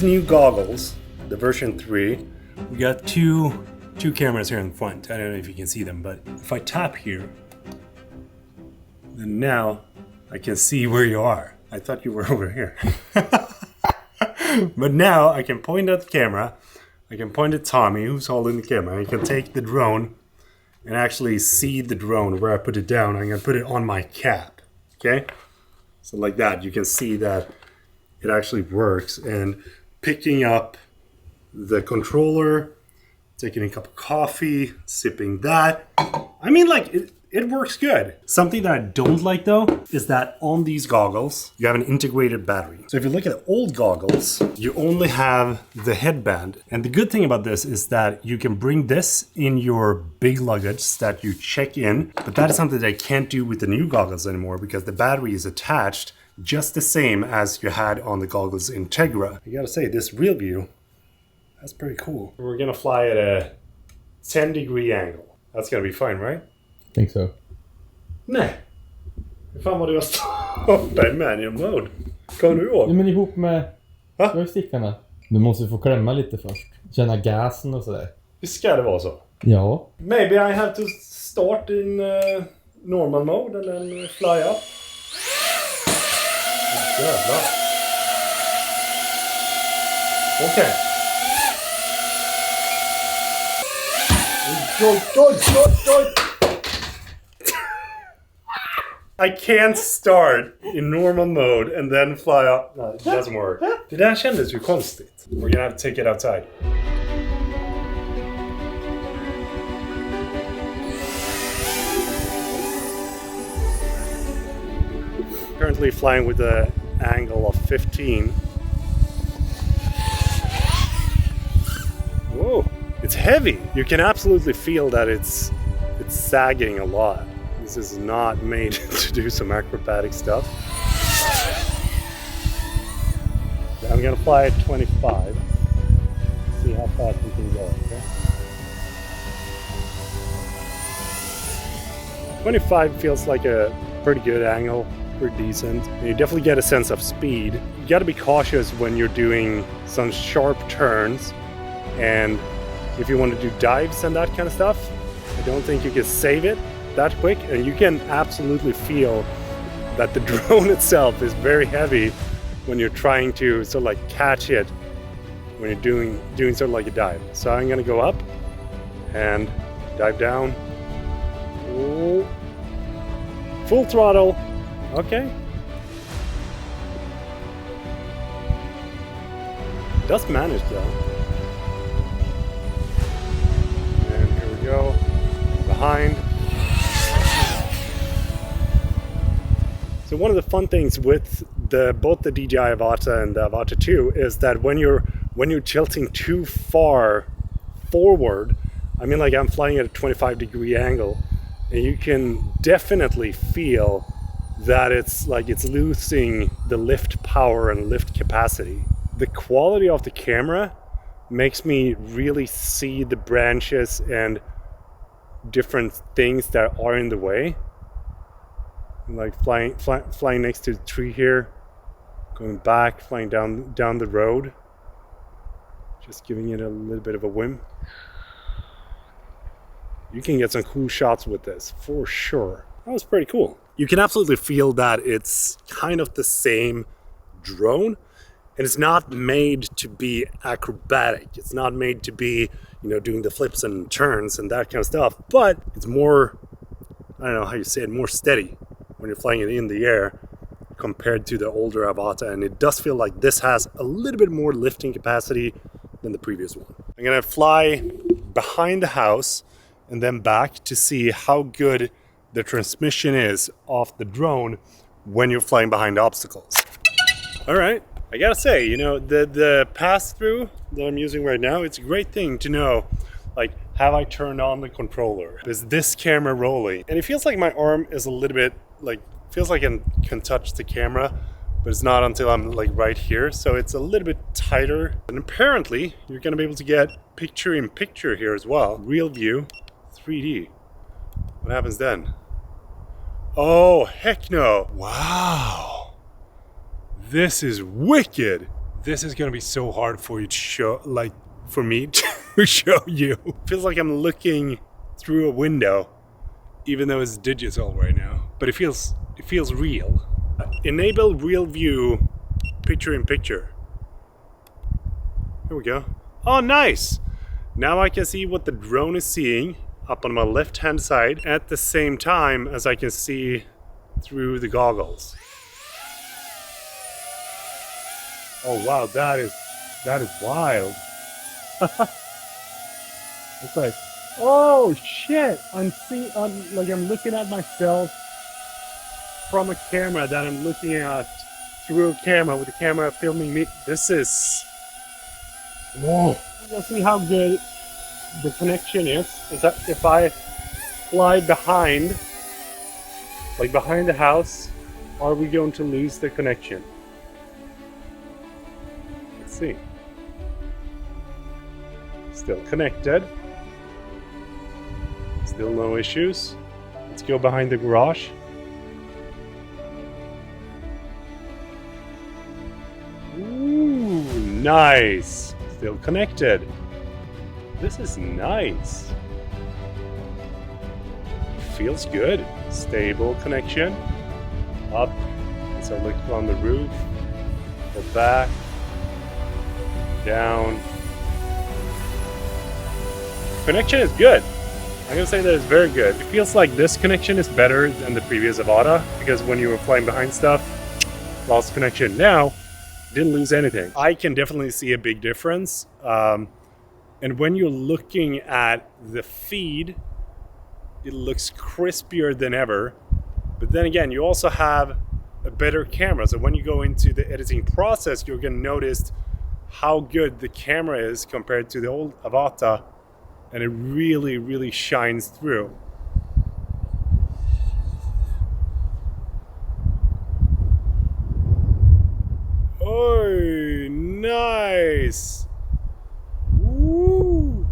these new goggles, the version 3, we got two cameras here in front. I don't know if you can see them, but if I tap here, then now I can see where you are. I thought you were over here. But now I can point at the camera, I can point at Tommy who's holding the camera, I can take the drone and actually see the drone where I put it down. I'm gonna put it on my cap, okay? So like that, you can see that it actually works. And picking up the controller, taking a cup of coffee, sipping that. I mean, like, it works good. Something that I don't like though is that on these goggles, you have an integrated battery. So if you look at old goggles, you only have the headband. And the good thing about this is that you can bring this in your big luggage that you check in, but that is something that I can't do with the new goggles anymore because the battery is attached just the same as you had on the goggles Integra. I gotta say, this real view, that's pretty cool. We're gonna fly at a 10-degree angle. That's gonna be fine, right? Think so. Nej. Hur fan var det jag startade i manual mode? Kommer du ihåg? Ja, men ihop med joystickarna. Du måste få klämma lite först. Känna gasen och sådär. Visst ska det vara så? Ja. Maybe I have to start in normal mode and then fly up. Jävlar. Okej. Oj. I can't start in normal mode and then fly up. No, it doesn't work. Det där kändes ju konstigt. We're gonna have to take it outside. Currently flying with an angle of 15. Whoa, it's heavy. You can absolutely feel that it's sagging a lot. This is not made to do some acrobatic stuff. I'm gonna fly at 25. See how fast we can go, okay? 25 feels like a pretty good angle, pretty decent. And you definitely get a sense of speed. You gotta be cautious when you're doing some sharp turns, and if you want to do dives and that kind of stuff, I don't think you can save it that quick, and you can absolutely feel that the drone itself is very heavy when you're trying to sort of like catch it when you're doing sort of like a dive. So I'm gonna go up and dive down. Ooh. Full throttle. Okay. Does manage though. And here we go. Behind. So one of the fun things with both the DJI Avata and the Avata 2 is that when you're tilting too far forward, I mean, like I'm flying at a 25-degree angle, and you can definitely feel that it's losing the lift power and lift capacity. The quality of the camera makes me really see the branches and different things that are in the way. Like flying next to the tree here, going back, flying down the road, just giving it a little bit of a whim. You can get some cool shots with this for sure. That was pretty cool. You can absolutely feel that it's kind of the same drone, and it's not made to be acrobatic. It's not made to be, doing the flips and turns and that kind of stuff, but it's more, I don't know how you say it, more steady when you're flying it in the air compared to the older Avata, and it does feel like this has a little bit more lifting capacity than the previous one. I'm gonna fly behind the house and then back to see how good the transmission is off the drone when you're flying behind obstacles. All right, I gotta say, the pass-through that I'm using right now, it's a great thing to know, like, have I turned on the controller? Is this camera rolling? And it feels like my arm is a little bit, feels like I can touch the camera, but it's not until I'm right here. So it's a little bit tighter. And apparently you're gonna be able to get picture in picture here as well. Real view, 3D. What happens then? Oh, heck no. Wow. This is wicked. This is gonna be so hard for you to show, like for me to show you. Feels like I'm looking through a window, even though it's digital right now. But it feels real. Enable real view, picture in picture. Here we go. Oh, nice! Now I can see what the drone is seeing up on my left-hand side at the same time as I can see through the goggles. Oh wow, that is wild. It's like, oh shit! I'm looking at myself from a camera that I'm looking at through a camera with the camera filming me. This is, whoa! You'll see how good the connection is that if I fly behind, like behind the house, are we going to lose the connection? Let's see. Still connected. Still no issues. Let's go behind the garage. Ooh, nice. Still connected. This is nice. Feels good. Stable connection. Up. So look on the roof. Go back. Down. Connection is good. I'm gonna say that it's very good. It feels like this connection is better than the previous Avata, because when you were flying behind stuff, lost connection. Now, didn't lose anything. I can definitely see a big difference. And when you're looking at the feed, it looks crispier than ever. But then again, you also have a better camera. So when you go into the editing process, you're gonna notice how good the camera is compared to the old Avata. And it really, really shines through. Oh, nice! Woo!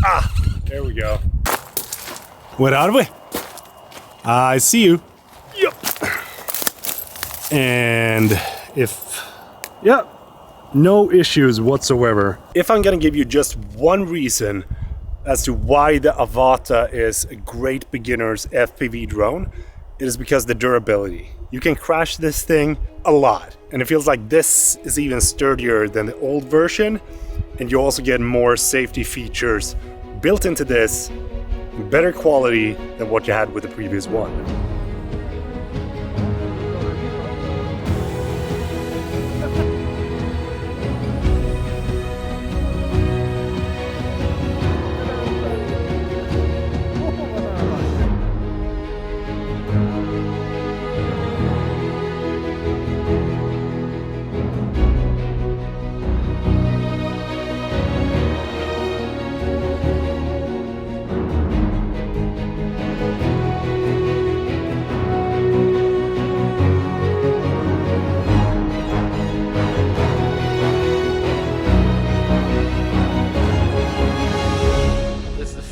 Ah, there we go. Where are we? I see you. Yep. And yep. No issues whatsoever. If I'm gonna give you just one reason as to why the Avata is a great beginner's FPV drone, it is because the durability. You can crash this thing a lot, and it feels like this is even sturdier than the old version, and you also get more safety features built into this, better quality than what you had with the previous one.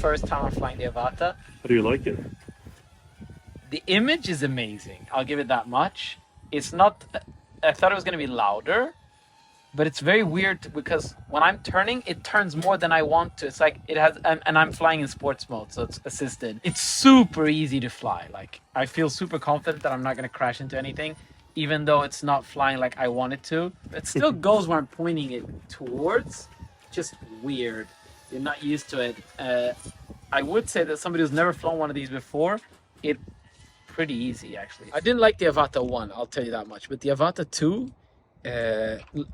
First time I'm flying the Avata. How do you like it? The image is amazing. I'll give it that much. It's not, I thought it was going to be louder, but it's very weird because when I'm turning, it turns more than I want to. It's like it has, and I'm flying in sports mode, so it's assisted. It's super easy to fly. Like I feel super confident that I'm not going to crash into anything, even though it's not flying like I want it to. It still goes where I'm pointing it towards. Just weird. You're not used to it. I would say that somebody who's never flown one of these before, it's pretty easy actually. I didn't like the Avata 1, I'll tell you that much. But the Avata 2,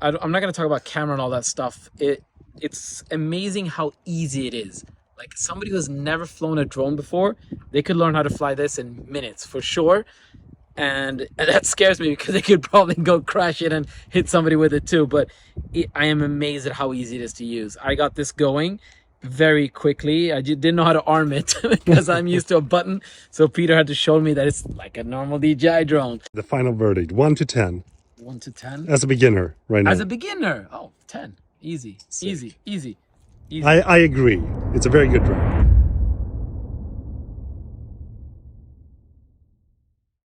I'm not going to talk about camera and all that stuff. It's amazing how easy it is. Like somebody who's never flown a drone before, they could learn how to fly this in minutes for sure. And that scares me because they could probably go crash it and hit somebody with it too. But I am amazed at how easy it is to use. I got this going very quickly. I didn't know how to arm it because I'm used to a button. So Peter had to show me that it's like a normal DJI drone. The final verdict, 1 to 10. 1 to 10? As a beginner, right now. As a beginner? Oh, 10. Easy. Sick. Easy. I agree. It's a very good drone.